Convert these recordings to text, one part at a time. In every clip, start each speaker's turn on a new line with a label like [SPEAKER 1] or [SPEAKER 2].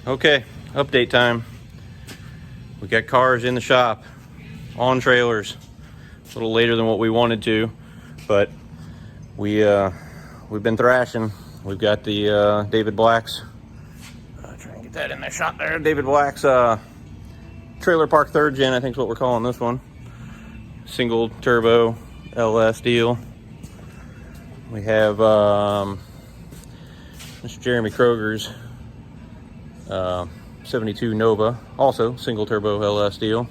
[SPEAKER 1] Okay, update time. We got cars in the shop, on trailers. A little later than what we wanted to, but we've been thrashing. We've got the David Black's. Try and get that in there, shot there. David Black's trailer park 3rd gen, I think is what we're calling this one. Single turbo LS deal. We have Mr. Jeremy Kroger's 72 Nova, also single turbo LS deal.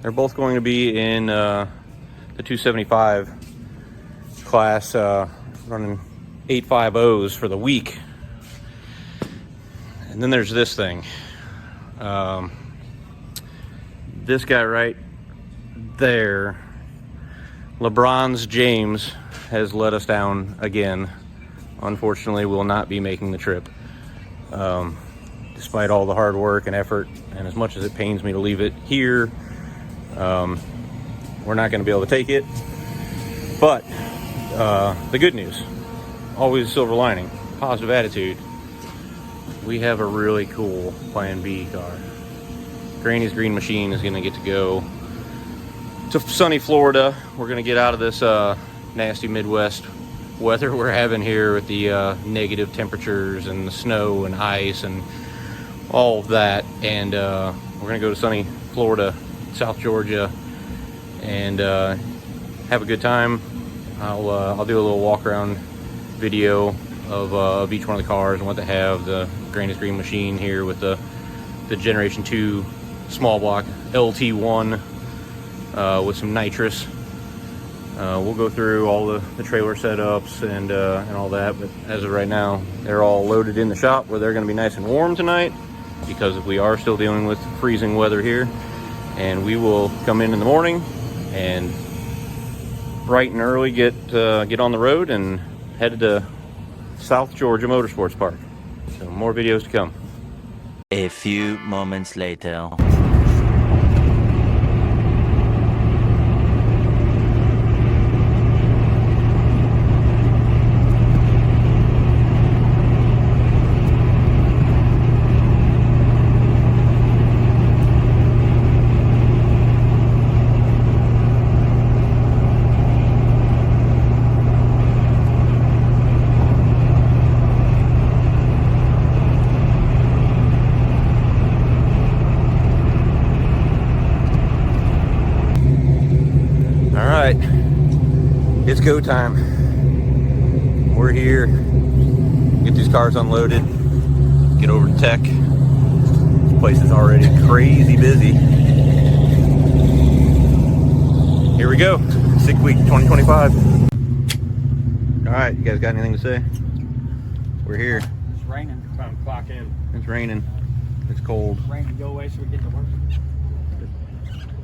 [SPEAKER 1] They're both going to be in the 275 class, running 850s for the week. And then there's this thing. This guy right there, LeBron's James, has let us down again. Unfortunately, will not be making the trip. Despite all the hard work and effort, and as much as it pains me to leave it here, we're not going to be able to take it. But the good news, always a silver lining, positive attitude. We have a really cool Plan B car. Granny's Green Machine is going to get to go to sunny Florida. We're going to get out of this nasty Midwest weather we're having here with the negative temperatures and the snow and ice and all of that, and we're gonna go to sunny Florida, South Georgia, and have a good time. I'll do a little walk around video of each one of the cars and what they have. The Granny's Green Machine here with the Generation 2 small block LT1 with some nitrous. We'll go through all the trailer setups and all that, but as of right now, they're all loaded in the shop where they're going to be nice and warm tonight, because we are still dealing with freezing weather here. And we will come in the morning and bright and early get on the road and headed to South Georgia Motorsports Park. So more videos to come.
[SPEAKER 2] A few moments later.
[SPEAKER 1] It's go time. We're here. Get these cars unloaded. Get over to tech. This place is already crazy busy. Here we go. Sick week 2025. All right, you guys got anything to say? We're here.
[SPEAKER 3] It's raining. Time to clock in.
[SPEAKER 1] It's raining. It's cold.
[SPEAKER 3] Rain, go away so we get to work.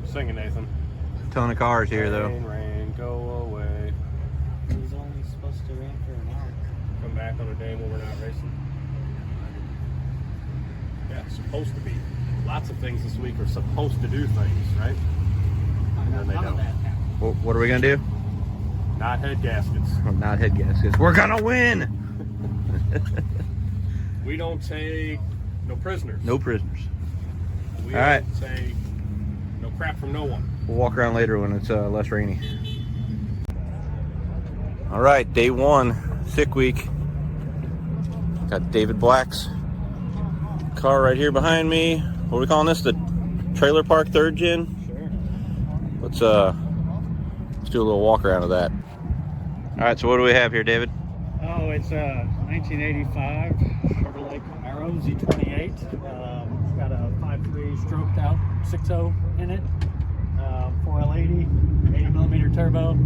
[SPEAKER 3] Singing, Nathan.
[SPEAKER 1] Ton of cars here, though.
[SPEAKER 3] Rain, go away.
[SPEAKER 4] He's only supposed to rain for an hour.
[SPEAKER 3] Come back on a day when we're not racing. Yeah, it's supposed to be. Lots of things this week are supposed to do things, right? And then they don't.
[SPEAKER 1] What are we gonna do?
[SPEAKER 3] Not head gaskets.
[SPEAKER 1] Not head gaskets. We're gonna win.
[SPEAKER 3] We don't take no prisoners.
[SPEAKER 1] No prisoners.
[SPEAKER 3] We
[SPEAKER 1] All right.
[SPEAKER 3] don't take no crap from no one.
[SPEAKER 1] We'll walk around later when it's less rainy. All right, day one, sick week. Got David Black's car right here behind me. What are we calling this? The trailer park 3rd gen?
[SPEAKER 4] Sure.
[SPEAKER 1] Let's do a little walk around of that. All right, so what do we have here, David?
[SPEAKER 4] Oh, it's a 1985 Chevrolet Camaro Z28. It's got a 5.3 stroked out 6.0 in it. 4L80, 80mm turbo,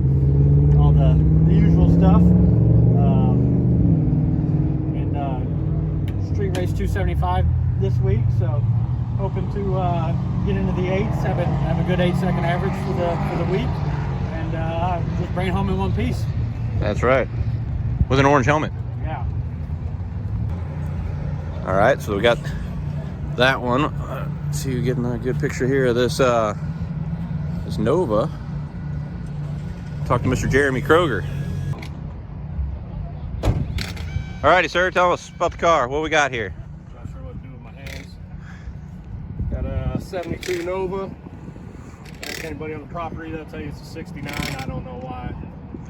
[SPEAKER 4] all the usual stuff. And street race 275 this week, so hoping to get into the 8s, have a good 8-second average for the week, and just bring it home in one piece.
[SPEAKER 1] That's right. With an orange helmet.
[SPEAKER 4] Yeah.
[SPEAKER 1] All right, so we got that one. Let's see, you're getting a good picture here of this this Nova. Talk to Mr. Jeremy Kroger. All righty, sir, tell us about the car. What we got here?
[SPEAKER 3] Not sure what to do with my hands. 72 Nova. Ask anybody on the property, they'll tell you it's a 69. I don't know why.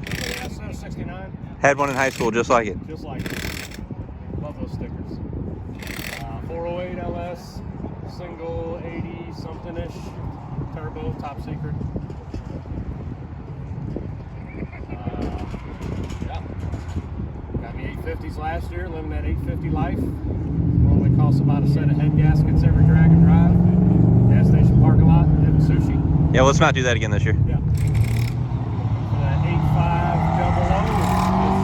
[SPEAKER 3] But yeah, so 69.
[SPEAKER 1] Had one in high school just like it.
[SPEAKER 3] Just like it. Love those stickers. 408 LS, single 80 something-ish, turbo, top secret. Yeah. Got me 850s last year, living that 850 life. Normally costs about a set of head gaskets every drag and drive. Gas station parking lot, having sushi.
[SPEAKER 1] Yeah, let's not do that again this year.
[SPEAKER 3] Yeah. For that 8500 this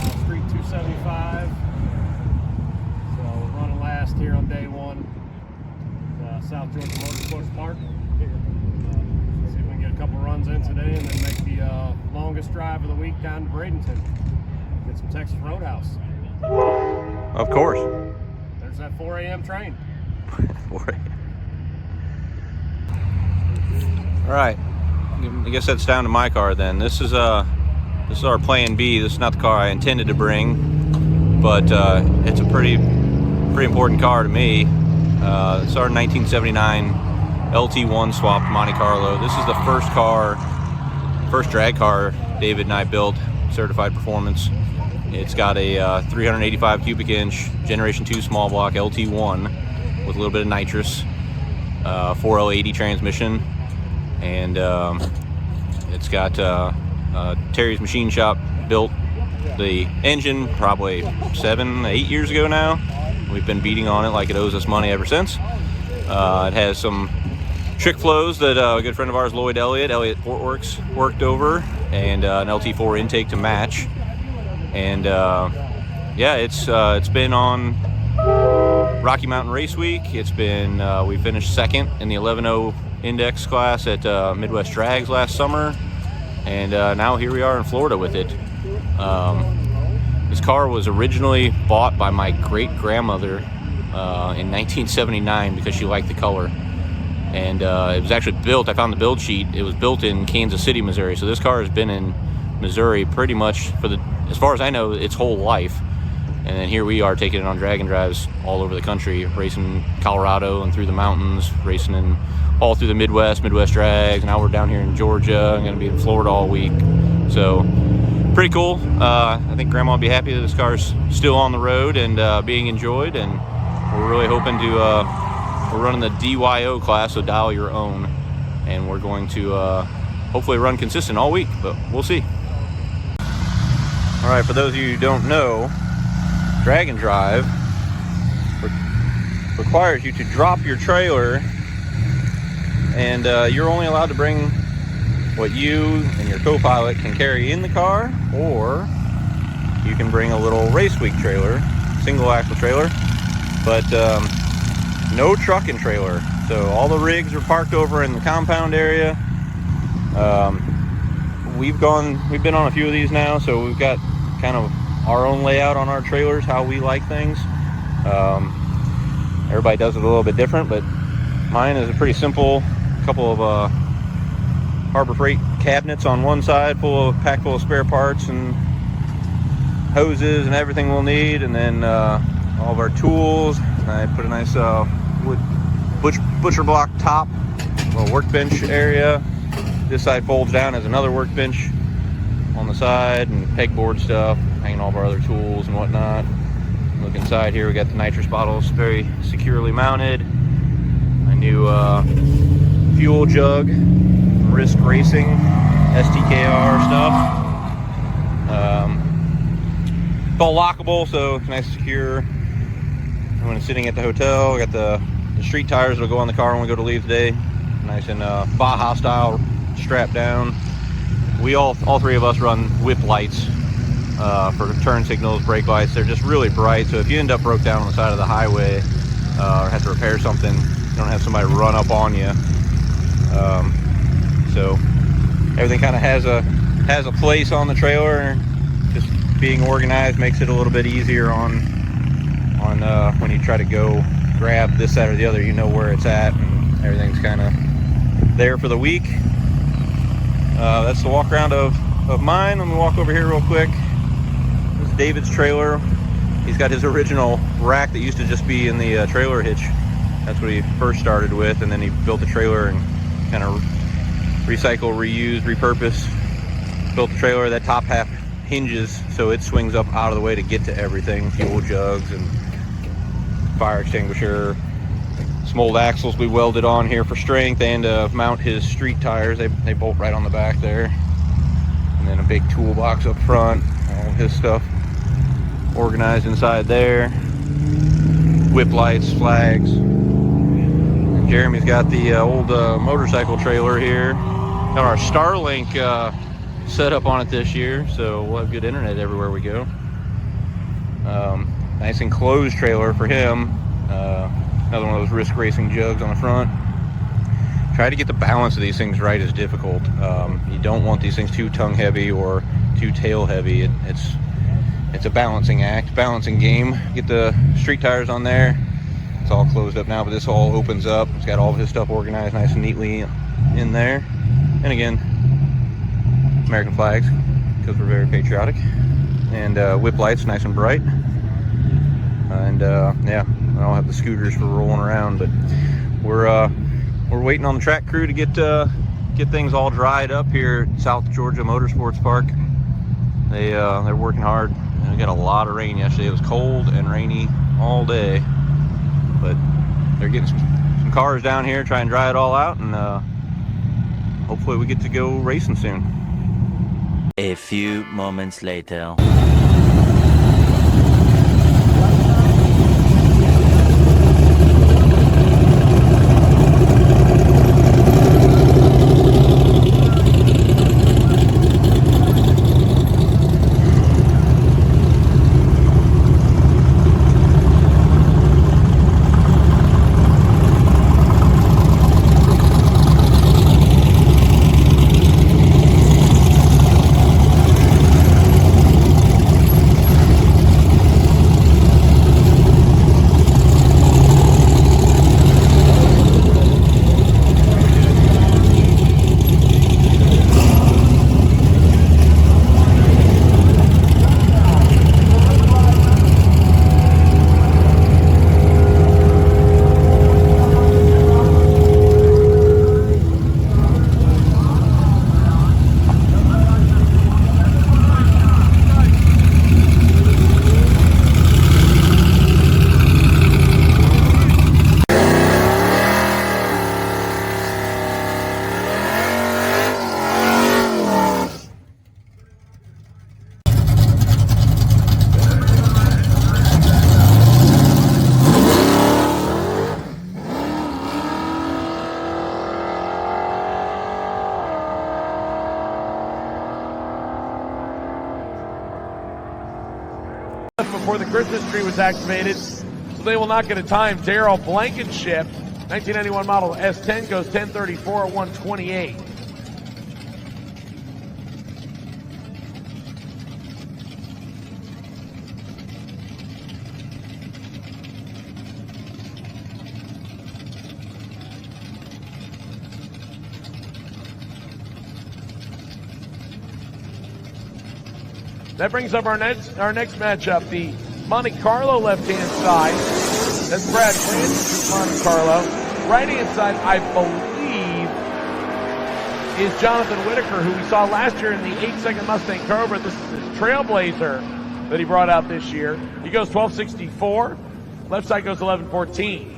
[SPEAKER 3] year. Street 275. So running last here on day one. South Georgia Motorsports Park. See if we can get a couple runs in today and then make the longest drive of the week down to Bradenton. Get some Texas Roadhouse.
[SPEAKER 1] Of course.
[SPEAKER 3] There's that 4 a.m. train.
[SPEAKER 1] 4 a.m. All right. I guess that's down to my car then. This is our plan B. This is not the car I intended to bring, but it's a pretty important car to me. It's our 1979 LT1 swapped Monte Carlo. This is the first drag car David and I built, certified performance. It's got a 385 cubic inch Generation 2 small block LT1 with a little bit of nitrous, 4L80 transmission, and it's got Terry's Machine Shop built the engine probably 7-8 years ago now. We've been beating on it like it owes us money ever since. It has some trick flows that a good friend of ours, Lloyd Elliott Portworks, worked over, and an LT4 intake to match. And yeah, it's been on Rocky Mountain Race Week. It's been we finished second in the 11.0 index class at Midwest Drags last summer, and now here we are in Florida with it. This car was originally bought by my great-grandmother in 1979 because she liked the color. And it was actually built, I found the build sheet, it was built in Kansas City, Missouri. So this car has been in Missouri pretty much as far as I know, its whole life. And then here we are taking it on drag and drives all over the country, racing in Colorado and through the mountains, racing in all through the Midwest drags. Now we're down here in Georgia. I'm gonna be in Florida all week. So pretty cool. I think Grandma will be happy that this car's still on the road and being enjoyed, and we're really hoping to, we're running the DYO class, so dial your own, and we're going to hopefully run consistent all week, but we'll see. All right, for those of you who don't know, drag and drive requires you to drop your trailer, and you're only allowed to bring what you and your co-pilot can carry in the car, or you can bring a little race week trailer, single axle trailer, but no truck and trailer. So all the rigs are parked over in the compound area. We've been on a few of these now, so we've got kind of our own layout on our trailers, how we like things. Everybody does it a little bit different, but mine is a pretty simple couple of Harbor Freight cabinets on one side, packed full of spare parts and hoses and everything we'll need, and then all of our tools. I put a nice wood butcher block top, little workbench area. This side folds down as another workbench on the side, and pegboard stuff, hanging all of our other tools and whatnot. Look inside here, we got the nitrous bottles very securely mounted. My new fuel jug, Risk Racing STKR stuff. It's all lockable, so it's nice and secure. When it's sitting at the hotel, we got the street tires that'll go on the car when we go to leave today. Nice and Baja style, strapped down. We all three of us run whip lights for turn signals, brake lights. They're just really bright, so if you end up broke down on the side of the highway or have to repair something, you don't have somebody run up on you. So everything kind of has a place on the trailer. Just being organized makes it a little bit easier on when you try to go grab this, that, or the other. You know where it's at, and everything's kind of there for the week. That's the walk around of mine. Let me walk over here real quick. This is David's trailer. He's got his original rack that used to just be in the trailer hitch That's what he first started with, and then he built the trailer and kind of recycle, reuse, repurpose. Built the trailer. That top half hinges so it swings up out of the way to get to everything. Fuel jugs and fire extinguisher. Some old axles we welded on here for strength, and mount his street tires. They bolt right on the back there. And then a big toolbox up front. All his stuff organized inside there. Whip lights, flags. And Jeremy's got the old motorcycle trailer here. Got our Starlink set up on it this year, so we'll have good internet everywhere we go. Nice enclosed trailer for him. Another one of those risk racing jugs on the front. Try to get the balance of these things right is difficult. You don't want these things too tongue heavy or too tail heavy. It's a balancing act, balancing game. Get the street tires on there. It's all closed up now, but this all opens up. It's got all of his stuff organized nice and neatly in there. And again, American flags, because we're very patriotic. And whip lights, nice and bright. And yeah, I don't have the scooters for rolling around, but we're waiting on the track crew to get things all dried up here at South Georgia Motorsports Park. They're working hard. We got a lot of rain yesterday. It was cold and rainy all day, but they're getting some cars down here, trying to dry it all out, and hopefully we get to go racing soon.
[SPEAKER 2] A few moments later.
[SPEAKER 5] Before the Christmas tree was activated, so they will not get a time. Darrell Blankenship, 1991 model S10, goes 10:34 at 1:28. That brings up our next matchup, the Monte Carlo left-hand side. That's Brad Francis from Monte Carlo. Right-hand side, I believe, is Jonathan Whitaker, who we saw last year in the 8-second Mustang Cobra. This is his Trailblazer that he brought out this year. He goes 12:64. Left side goes 11:14.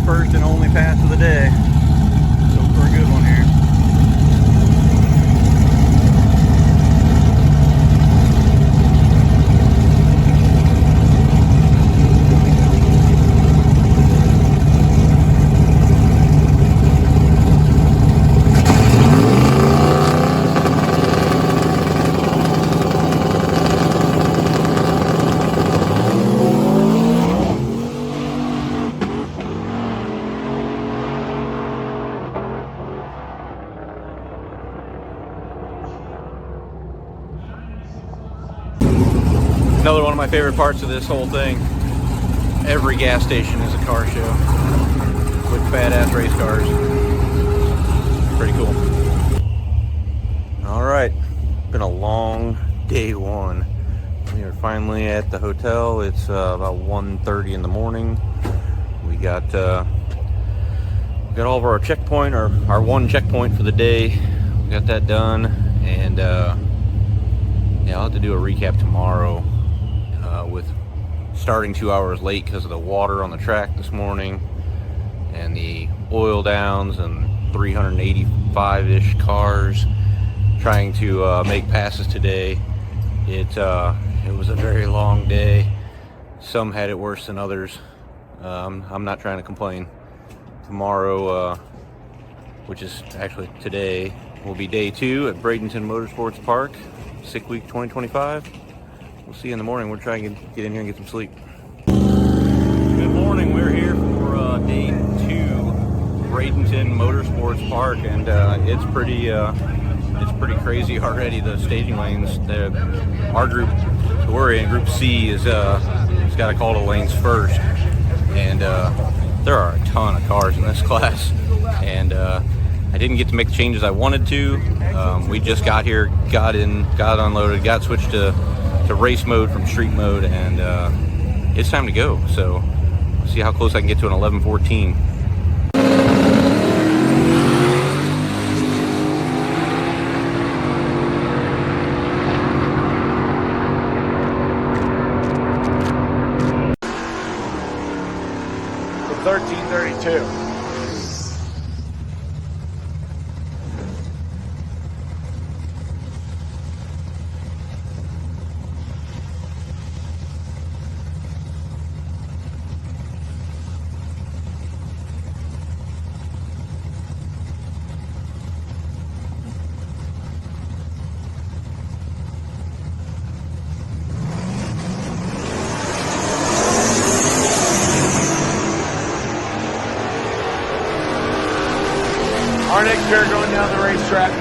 [SPEAKER 1] first and only pass of the day. So for a good one here. Another one of my favorite parts of this whole thing, every gas station is a car show with badass race cars. Pretty cool. All right, been a long day one. We are finally at the hotel. It's about 1:30 in the morning. We got all of our checkpoint, our one checkpoint for the day. We got that done, and yeah, I'll have to do a recap tomorrow. With starting 2 hours late because of the water on the track this morning and the oil downs and 385-ish cars trying to make passes today. It was a very long day. Some had it worse than others. I'm not trying to complain. Tomorrow, which is actually today, will be day 2 at Bradenton Motorsports Park, Sick Week 2025. We'll see you in the morning. We're trying to get in here and get some sleep. Good morning. We're here for day 2, Bradenton Motorsports Park, and it's pretty crazy already. The staging lanes. Our group, we're in Group C, has got to call the lanes first, and there are a ton of cars in this class, and I didn't get to make the changes I wanted to. We just got here, got unloaded, got switched to race mode from street mode, and it's time to go. So let's see how close I can get to an 11:14.
[SPEAKER 5] For 13:32. Our next pair going down the racetrack.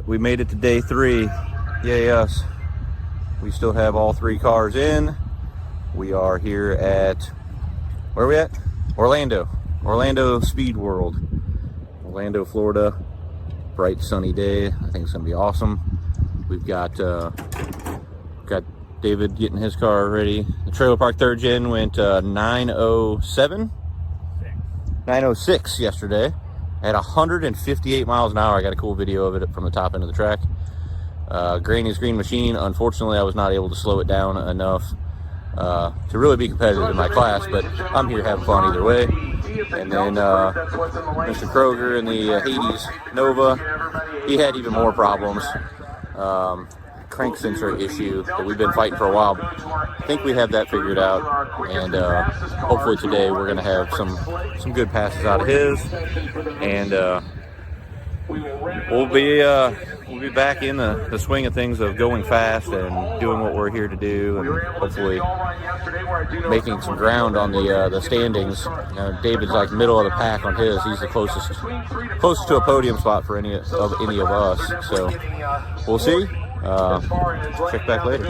[SPEAKER 1] We made it to day 3. Yay us. We still have all 3 cars in. We are here at, where are we at? Orlando Speed World. Orlando, Florida. Bright sunny day. I think it's gonna be awesome. We've got David getting his car ready. The trailer park 3rd gen went 906 yesterday. At 158 miles an hour. I got a cool video of it from the top end of the track. Granny's Green Machine. Unfortunately, I was not able to slow it down enough to really be competitive in my class, but I'm here having fun either way. And then Mr. Kroger in the Hades Nova, he had even more problems. Crank sensor issue that we've been fighting for a while. I think we have that figured out, and hopefully today we're going to have some good passes out of his, and we'll be back in the swing of things of going fast and doing what we're here to do, and hopefully making some ground on the standings. David's like middle of the pack on his. He's the closest to a podium spot for any of us. So we'll see. Check back later.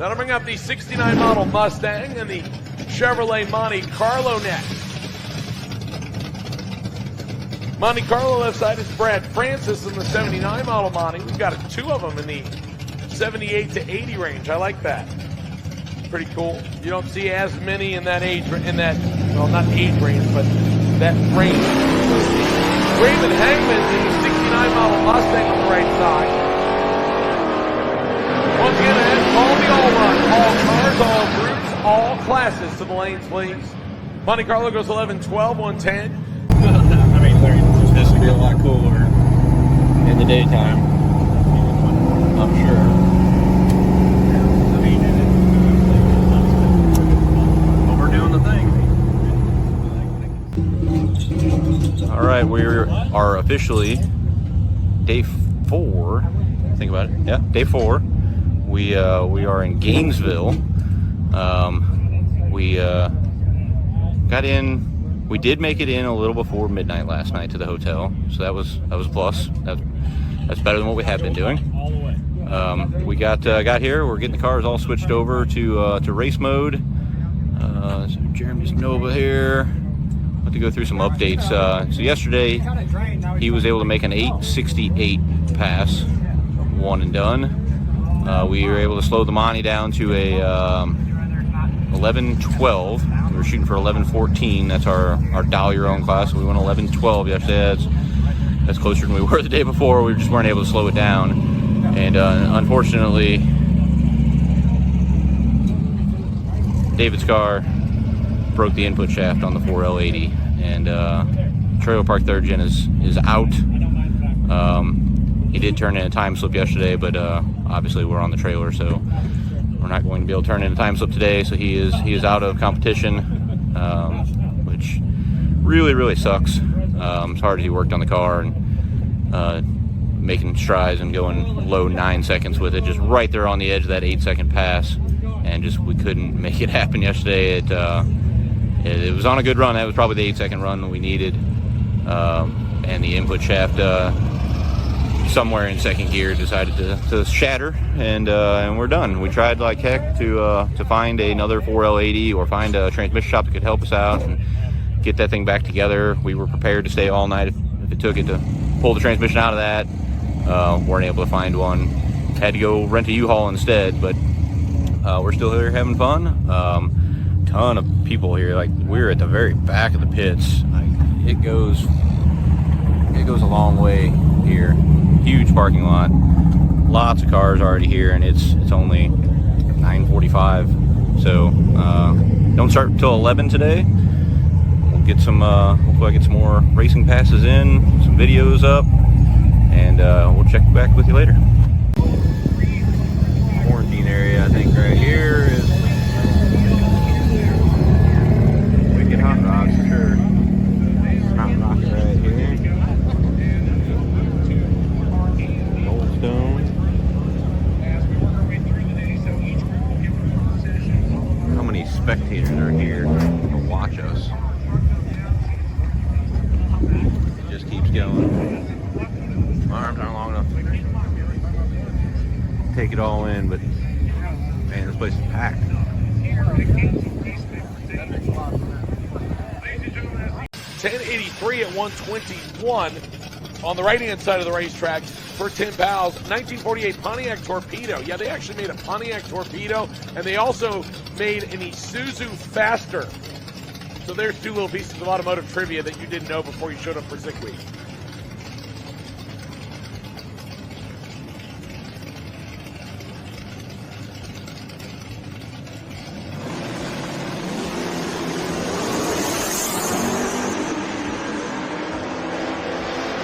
[SPEAKER 5] That'll bring up the 69 model Mustang and the Chevrolet Monte Carlo next. Monte Carlo left side is Brad Francis in the 79 model Monte. We've got two of them in the 78 to 80 range. I like that. Pretty cool. You don't see as many in that age, well, not age range, but that range. Raymond Hangman's in the 69 model Mustang on the right side. Once again, ahead, follow the all run. All cars, all groups, all classes to the lanes, please. Monte Carlo goes 11-12, 110.
[SPEAKER 1] I mean, this would be a lot cooler in the daytime, I'm sure. Overdoing the thing. All right, we are officially day 4. Think about it. Yeah, day 4. We are in Gainesville. We got in. We did make it in a little before midnight last night to the hotel, so that was a plus. That's better than what we have been doing. We got here. We're getting the cars all switched over to race mode. So Jeremy's Nova here. I'll have to go through some updates. So yesterday he was able to make an 868 pass, one and done. We were able to slow the Monty down to a 11-12. We were shooting for 11-14. That's our dial your own class. So we went 11-12 yesterday. That's closer than we were the day before. We just weren't able to slow it down. And unfortunately, David's car broke the input shaft on the 4L80. And Trailer Park 3rd Gen is out. He did turn in a time slip yesterday, but obviously we're on the trailer, so we're not going to be able to turn in a time slip today. So he is out of competition, which really sucks. As hard as he worked on the car and making strides and going low 9 seconds with it, just right there on the edge of that 8-second pass, and just we couldn't make it happen yesterday. It was on a good run. That was probably the 8-second run that we needed, and the input shaft somewhere in second gear decided to shatter, and we're done. We tried like heck to find another 4L80 or find a transmission shop that could help us out and get that thing back together. We were prepared to stay all night if it took it to pull the transmission out of that. Weren't able to find one. Had to go rent a U-Haul instead, but we're still here having fun. Ton of people here. Like, we're at the very back of the pits. Like, it goes a long way here. Huge parking lot, lots of cars already here, and it's only 9:45. So don't start until 11 today. We'll get some hopefully I get some more racing passes in, some videos up, and we'll check back with you later. Quarantine area, I think right here is wicked hot rods for sure. Hot rods right here. How many spectators are here to watch us? It just keeps going. My arms aren't long enough to take it all in, but man, this place is packed.
[SPEAKER 5] 1083 at 121 on the right-hand side of the racetrack for Tim Powell's 1948 Pontiac Torpedo. Yeah, they actually made a Pontiac Torpedo, and they also made an Isuzu Faster. So there's two little pieces of automotive trivia that you didn't know before you showed up for Sick Week.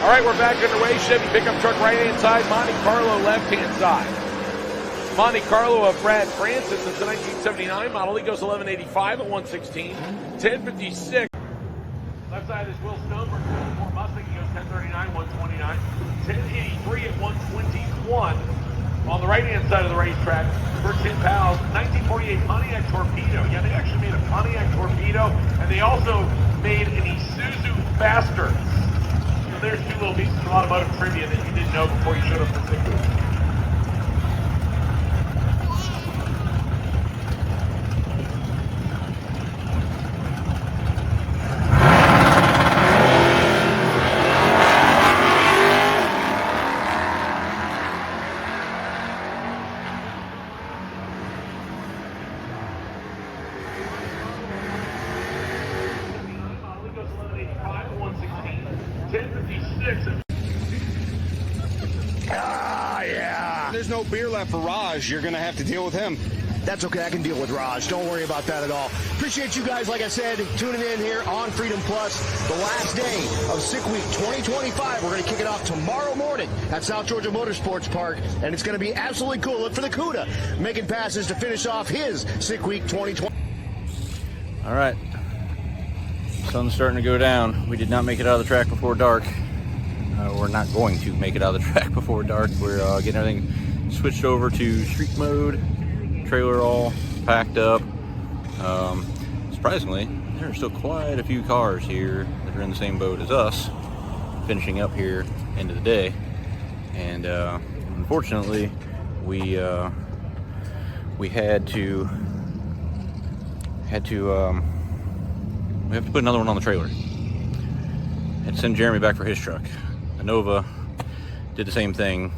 [SPEAKER 5] All right, we're back underway. Chevy pickup truck right-hand side, Monte Carlo left-hand side. Monte Carlo of Brad Francis. It's a 1979 model. He goes 1185 at 116. 1056. Left side is Will Stoneberg. 4 Mustang. He goes 1039, 129. 1083 at 121. On the right-hand side of the racetrack for Tim Powell's 1948 Pontiac Torpedo. Yeah, they actually made a Pontiac Torpedo, and they also made an Isuzu Faster. There's two little pieces of automotive trivia that you didn't know before you showed up for Sick Week.
[SPEAKER 6] there's no beer left for Raj. You're going to have to deal with him.
[SPEAKER 7] That's okay. I can deal with Raj. Don't worry about that at all. Appreciate you guys, like I said, tuning in here on Freedom Plus. The last day of Sick Week 2025. We're going to kick it off tomorrow morning at South Georgia Motorsports Park, and it's going to be absolutely cool. Look for the CUDA making passes to finish off his Sick Week 2020.
[SPEAKER 1] All right, sun's starting to go down. We did not make it out of the track before dark. We're not going to make it out of the track before dark. We're getting everything switched over to street mode. Trailer all packed up. Surprisingly, there are still quite a few cars here that are in the same boat as us, finishing up here into the day. And unfortunately, we have to put another one on the trailer and send Jeremy back for his truck. The Nova did the same thing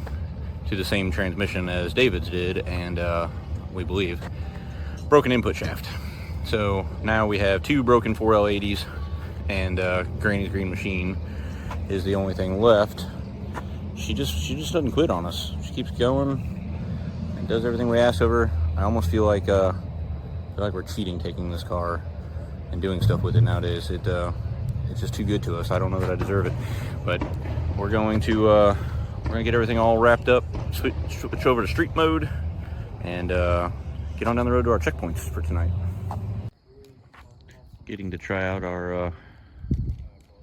[SPEAKER 1] to the same transmission as David's did, and we believe broken input shaft. So now we have two broken 4L80s, and Granny's Green Machine is the only thing left. She just doesn't quit on us. She keeps going and does everything we ask of her. I almost feel like we're cheating taking this car and doing stuff with it nowadays. It's just too good to us. I don't know that I deserve it, but we're going to get everything all wrapped up, switch over to street mode, and get on down the road to our checkpoints for tonight. Getting to try out our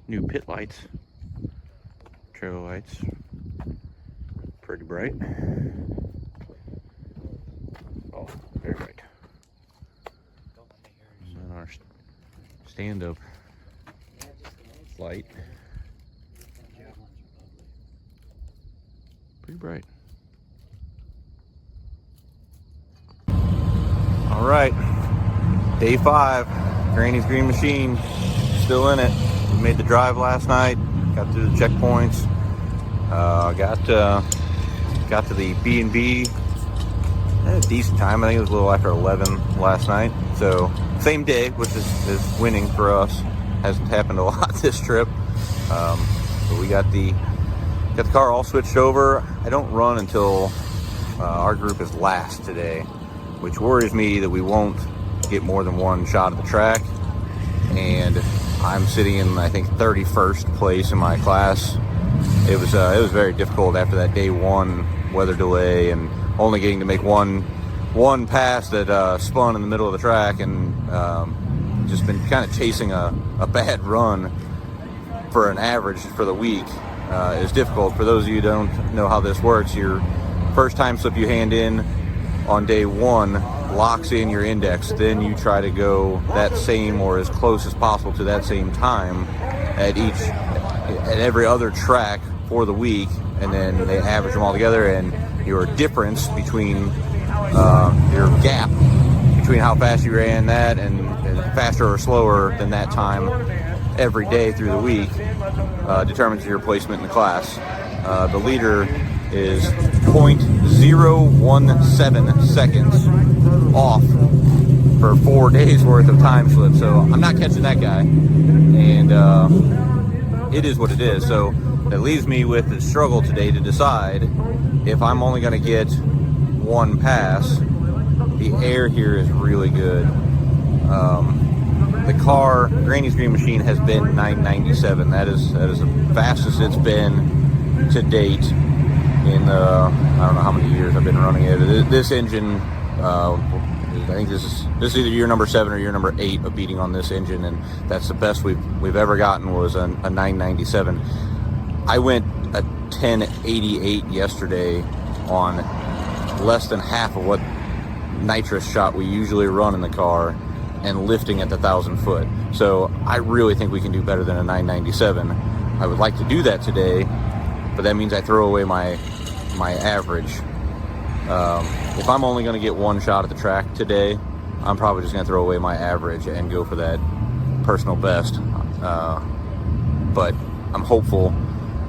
[SPEAKER 1] new pit lights, trailer lights. Pretty bright. Oh, very bright. And then our stand-up light. Pretty bright. All right, day 5, Granny's Green Machine, still in it. We made the drive last night, got through the checkpoints, got to the B&B at a decent time. I think it was a little after 11 last night. So same day, which is winning for us. Hasn't happened a lot this trip. But we got the car all switched over. I don't run until our group is last today, which worries me that we won't get more than one shot of the track. And I'm sitting in, I think, 31st place in my class. It was very difficult after that day 1 weather delay and only getting to make one pass that spun in the middle of the track, and just been kind of chasing a bad run for an average for the week is difficult. For those of you who don't know how this works, your first time slip you hand in on day 1 locks in your index. Then you try to go that same or as close as possible to that same time at every other track for the week, and then they average them all together, and your difference between your gap between how fast you ran that and faster or slower than that time every day through the week determines your placement in the class. The leader is 0.017 seconds off for 4 days worth of time slip. So I'm not catching that guy, and it is what it is. So that leaves me with the struggle today to decide if I'm only going to get one pass. The air here is really good. The car, Granny's Green Machine, has been 997. That is the fastest it's been to date in I don't know how many years I've been running it. This engine, I think this is either year number 7 or year number 8 of beating on this engine, and that's the best we've ever gotten was a 997. I went a 1088 yesterday on less than half of what nitrous shot we usually run in the car, and lifting at the 1,000 foot. So I really think we can do better than a 997. I would like to do that today, but that means I throw away my average. If I'm only going to get one shot at the track today, I'm probably just going to throw away my average and go for that personal best. But I'm hopeful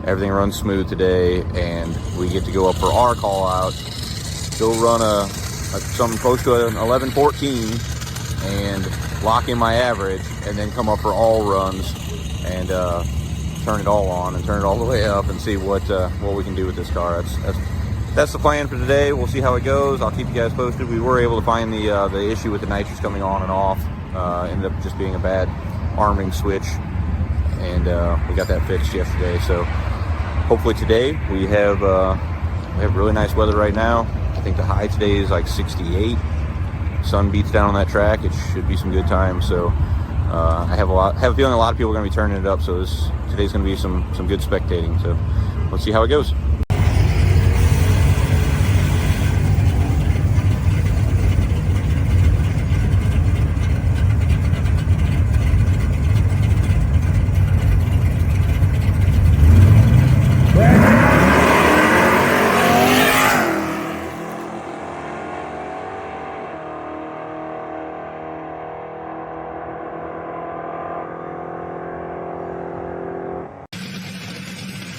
[SPEAKER 1] everything runs smooth today, and we get to go up for our call out, go run something close to an 11:14 and lock in my average, and then come up for all runs and turn it all on and turn it all the way up and see what we can do with this car. That's that's the plan for today. We'll see how it goes. I'll keep you guys posted. We were able to find the issue with the nitrous coming on and off. Ended up just being a bad arming switch, and we got that fixed yesterday. So hopefully today we have really nice weather right now. I think the high today is like 68. Sun beats down on that track. It should be some good times. So I have a feeling a lot of people are going to be turning it up. So today's going to be some good spectating. So let's see how it goes.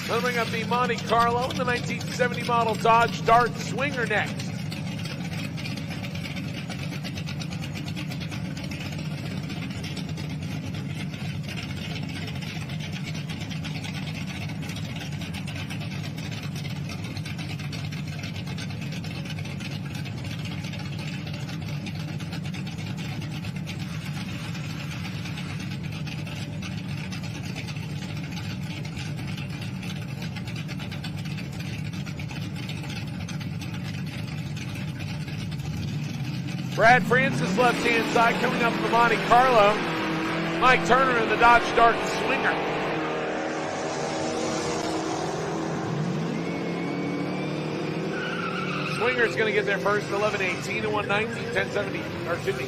[SPEAKER 5] Let's bring up the Monte Carlo and the 1970 model Dodge Dart Swinger next. Brad Francis left-hand side coming up from the Monte Carlo. Mike Turner in the Dodge Dart Swinger. Swinger's going to get there first, 11:18 to 1:19, 10:70, or excuse me.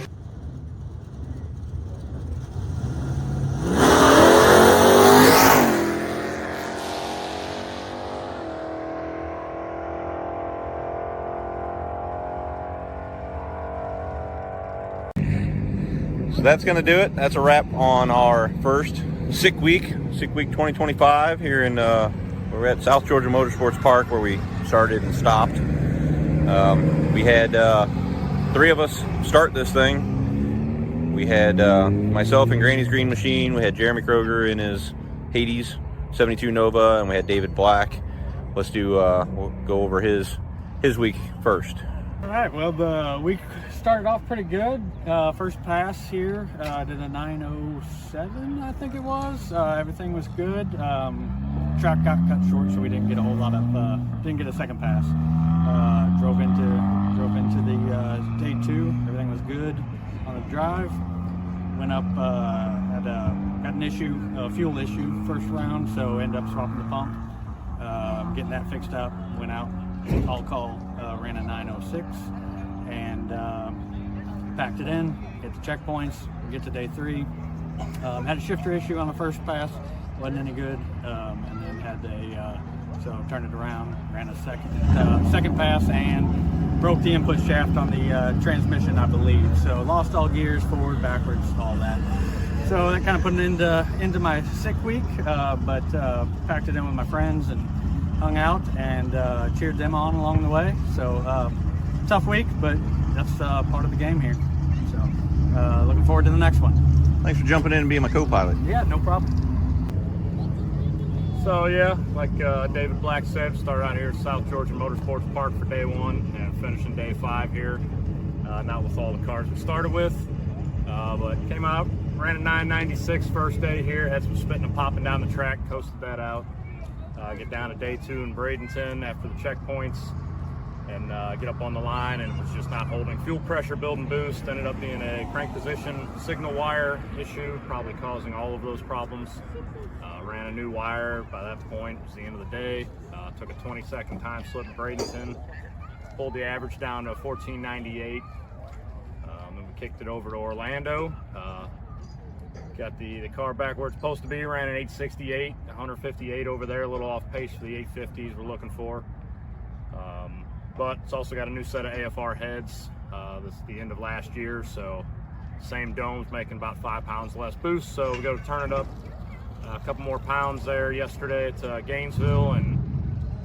[SPEAKER 1] So that's going to do it. That's a wrap on our first Sick Week 2025 here in, we're at South Georgia Motorsports Park where we started and stopped. We had 3 of us start this thing. We had myself in Granny's Green Machine. We had Jeremy Kroger in his Hades 72 Nova, and we had David Black. Let's do, we'll go over his week first.
[SPEAKER 4] All right, well, the week started off pretty good. First pass here, did a 9:07, I think it was. Everything was good. Track got cut short, so we didn't get a whole lot of, didn't get a second pass. Drove into the day 2. Everything was good on the drive. Went up, got an issue, a fuel issue first round, so ended up swapping the pump. Getting that fixed up, went out, all call, ran a 9:06, and packed it in, hit the checkpoints, get to day 3. Had a shifter issue on the first pass, wasn't any good, and then had so turned it around, ran a second pass, and broke the input shaft on the transmission, I believe. So lost all gears, forward, backwards, all that. So that kind of put an end into my sick week, but packed it in with my friends and hung out and cheered them on along the way. So tough week, but that's part of the game here. So looking forward to the next one.
[SPEAKER 1] Thanks for jumping in and being my co-pilot.
[SPEAKER 4] Yeah, no problem.
[SPEAKER 3] So yeah, like David Black said, started out here at South Georgia Motorsports Park for day 1 and finishing day 5 here. Not with all the cars we started with, but came out, ran a 996 first day here, had some spitting and popping down the track, coasted that out. Get down to day 2 in Bradenton after the checkpoints, and get up on the line, and it was just not holding. Fuel pressure build and boost ended up being a crank position signal wire issue, probably causing all of those problems. Ran a new wire by that point. It was the end of the day. Took a 20-second time slip in Bradenton, pulled the average down to 1498. And we kicked it over to Orlando. Got the car back where it's supposed to be. Ran an 868, 158 over there, a little off pace for the 850s we're looking for. But it's also got a new set of AFR heads. This is the end of last year, so same domes making about 5 pounds less boost. So we got to turn it up a couple more pounds there yesterday at Gainesville, and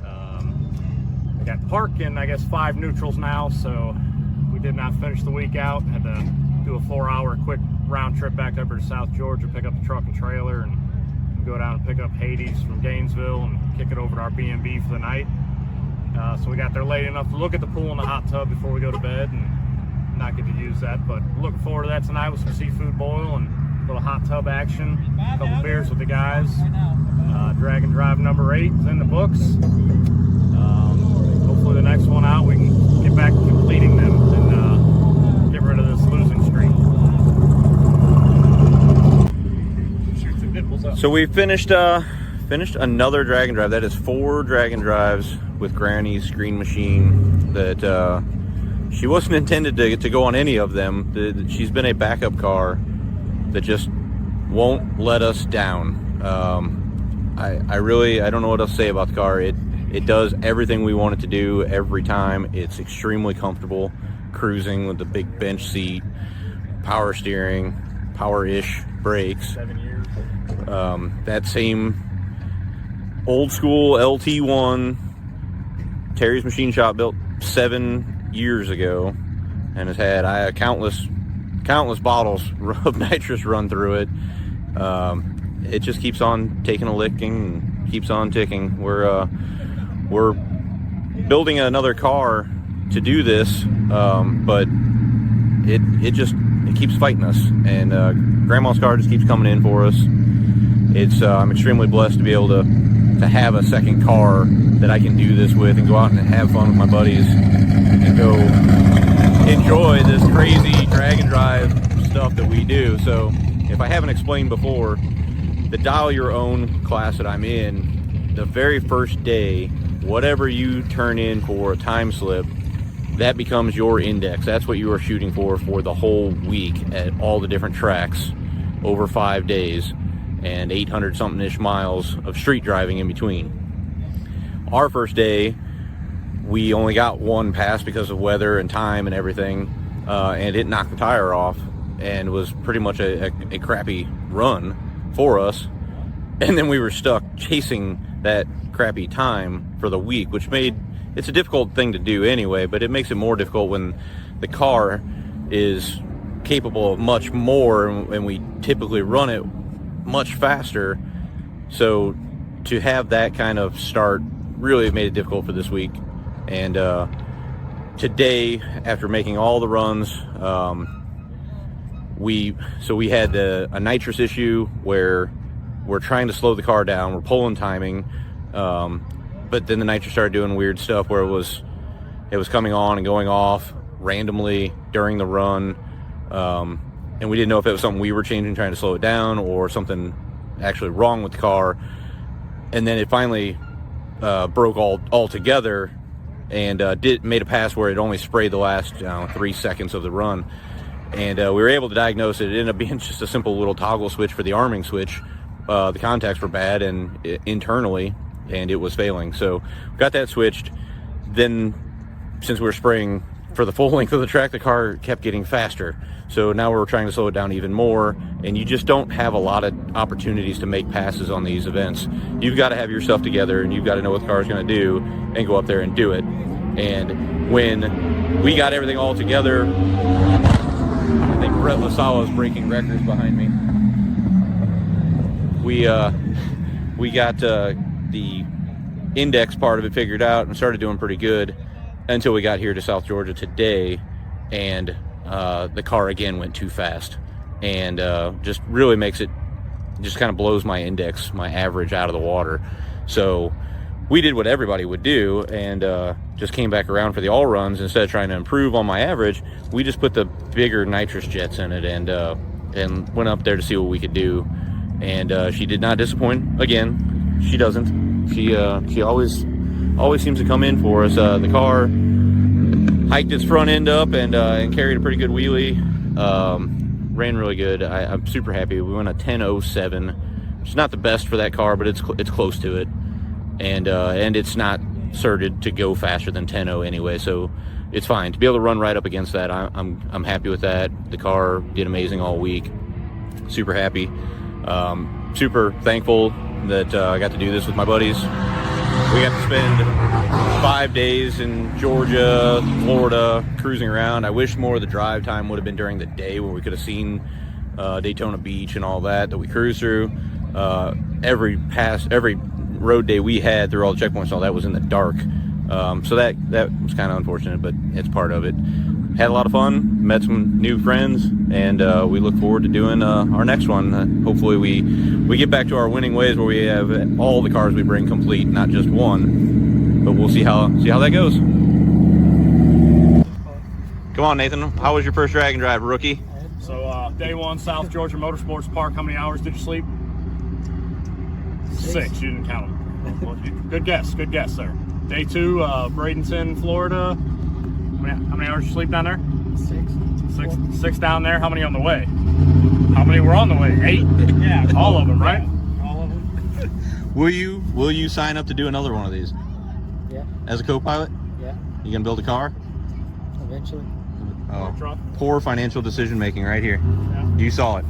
[SPEAKER 3] I got park in, I guess, 5 neutrals now. So we did not finish the week out. Had to do a 4-hour quick round trip back over to South Georgia, pick up the truck and trailer, and go down and pick up Hades from Gainesville and kick it over to our B&B for the night. So we got there late enough to look at the pool and the hot tub before we go to bed and not get to use that. But looking forward to that tonight with some seafood boil and a little hot tub action, a couple beers with the guys. Drag and Drive number 8 is in the books. Hopefully the next one out we can get back to completing them and get rid of this losing streak. Shoot some nipples up.
[SPEAKER 1] So we finished another drag and drive. That is 4 drag and drives with Granny's Green Machine. That she wasn't intended to go on any of them. She's been a backup car that just won't let us down. I don't know what else to say about the car. It does everything we want it to do every time. It's extremely comfortable cruising with the big bench seat, power steering, power-ish brakes.
[SPEAKER 3] 7 years.
[SPEAKER 1] That same old school LT1 Terry's Machine Shop built 7 years ago and has had countless bottles of nitrous run through it. It just keeps on taking a licking and keeps on ticking. We're building another car to do this, but it keeps fighting us, and Grandma's car just keeps coming in for us. I'm extremely blessed to be able to have a second car that I can do this with and go out and have fun with my buddies and go enjoy this crazy drag and drive stuff that we do. So if I haven't explained before, the dial your own class that I'm in, the very first day, whatever you turn in for a time slip, that becomes your index. That's what you are shooting for the whole week at all the different tracks over 5 days and 800 something ish miles of street driving in between. Our first day, we only got 1 pass because of weather and time and everything, and it knocked the tire off and was pretty much a crappy run for us. And then we were stuck chasing that crappy time for the week, which it's a difficult thing to do anyway, but it makes it more difficult when the car is capable of much more and we typically run it much faster. So to have that kind of start really made it difficult for this week. And today, after making all the runs, we had a nitrous issue where we're trying to slow the car down. We're pulling timing, but then the nitrous started doing weird stuff where it was coming on and going off randomly during the run, and we didn't know if it was something we were changing, trying to slow it down, or something actually wrong with the car. And then it finally broke all together and made a pass where it only sprayed the last 3 seconds of the run. And we were able to diagnose it. It ended up being just a simple little toggle switch for the arming switch. The contacts were bad and internally, and it was failing. So we got that switched. Then, since we were spraying for the full length of the track, the car kept getting faster. So now we're trying to slow it down even more, and you just don't have a lot of opportunities to make passes on these events. You've got to have your stuff together, and you've got to know what the car is going to do and go up there and do it. And when we got everything all together, I think Brett Lasawa is breaking records behind me. We got the index part of it figured out and started doing pretty good until we got here to South Georgia today, and the car again went too fast, and just really just kind of blows my index, my average, out of the water. So we did what everybody would do and just came back around for the all runs. Instead of trying to improve on my average, we just put the bigger nitrous jets in it and went up there to see what we could do. And she did not disappoint again. She doesn't. She always seems to come in for us. The car hiked its front end up and carried a pretty good wheelie. Ran really good. I'm super happy. We went a 10.07. It's not the best for that car, but it's close to it. And it's not certed to go faster than 10.0 anyway, so it's fine. To be able to run right up against that, I'm happy with that. The car did amazing all week. Super happy. Super thankful that I got to do this with my buddies. We got to spend 5 days in Georgia, Florida, cruising around. I wish more of the drive time would have been during the day where we could have seen Daytona Beach and all that we cruised through. Every road day we had through all the checkpoints and all that was in the dark. So that was kind of unfortunate, but it's part of it. Had a lot of fun, met some new friends, and we look forward to doing our next one. Hopefully we get back to our winning ways where we have all the cars we bring complete, not just one. But we'll see how that goes. Come on, Nathan. How was your first drag and drive, rookie?
[SPEAKER 3] So day one, South Georgia Motorsports Park. How many hours did you sleep? 6. You didn't count them. Well, good guess, sir. Day 2, Bradenton, Florida. How many hours you sleep down there? 6. 6 down there. How many on the way? How many were on the way? 8.
[SPEAKER 4] Yeah,
[SPEAKER 3] all of them, right?
[SPEAKER 4] all of them.
[SPEAKER 1] Will you sign up to do another one of these?
[SPEAKER 8] Yeah.
[SPEAKER 1] As a co-pilot?
[SPEAKER 8] Yeah.
[SPEAKER 1] You gonna build a car?
[SPEAKER 8] Eventually.
[SPEAKER 1] Oh,
[SPEAKER 3] Truck.
[SPEAKER 1] poor financial decision making right here.
[SPEAKER 3] Yeah.
[SPEAKER 1] You saw it.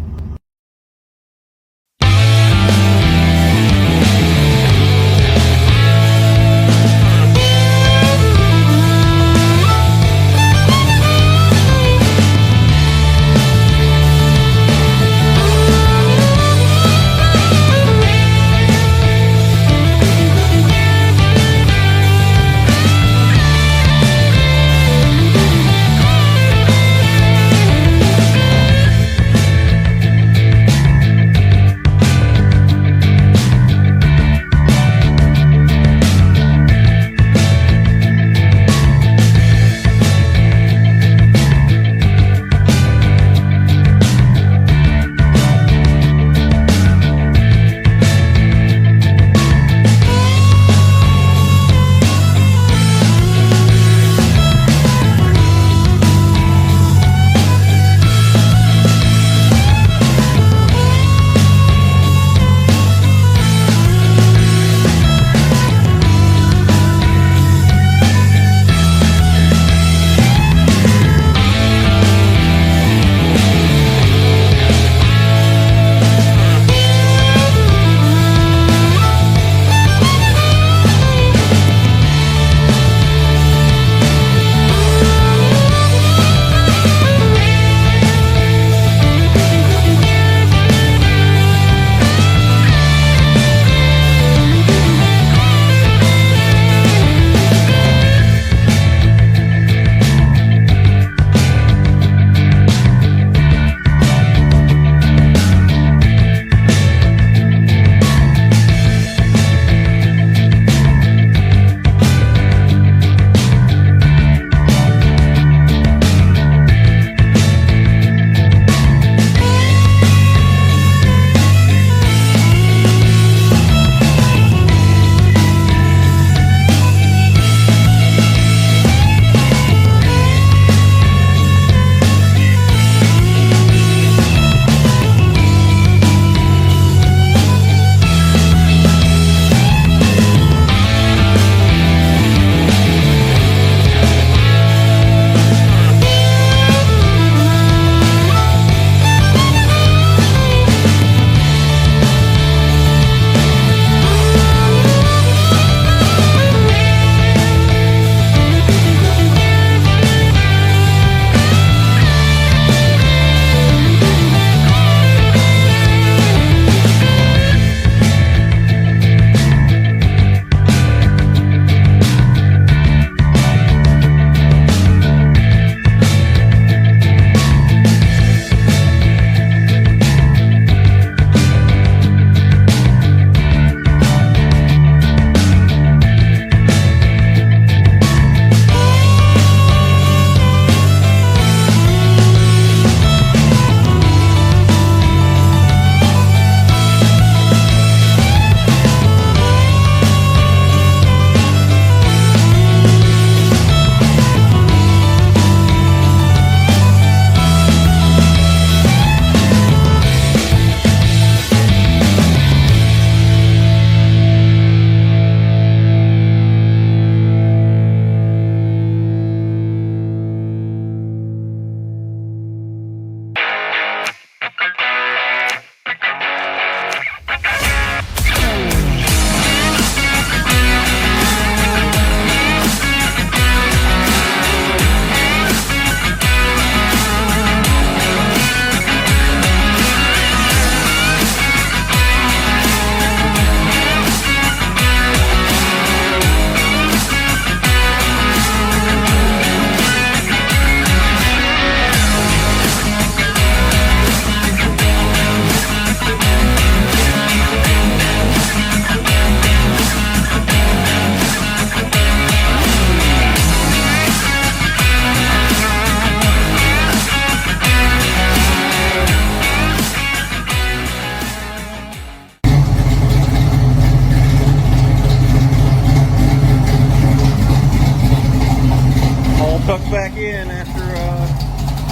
[SPEAKER 1] Tucked back in after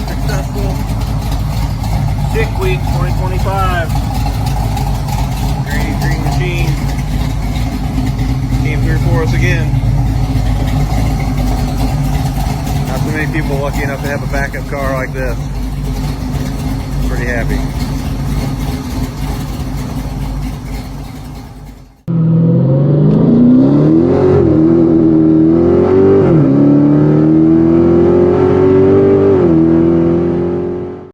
[SPEAKER 1] successful Sick Week 2025. Granny's Green Machine came through for us again. Not too many people lucky enough to have a backup car like this. Pretty happy.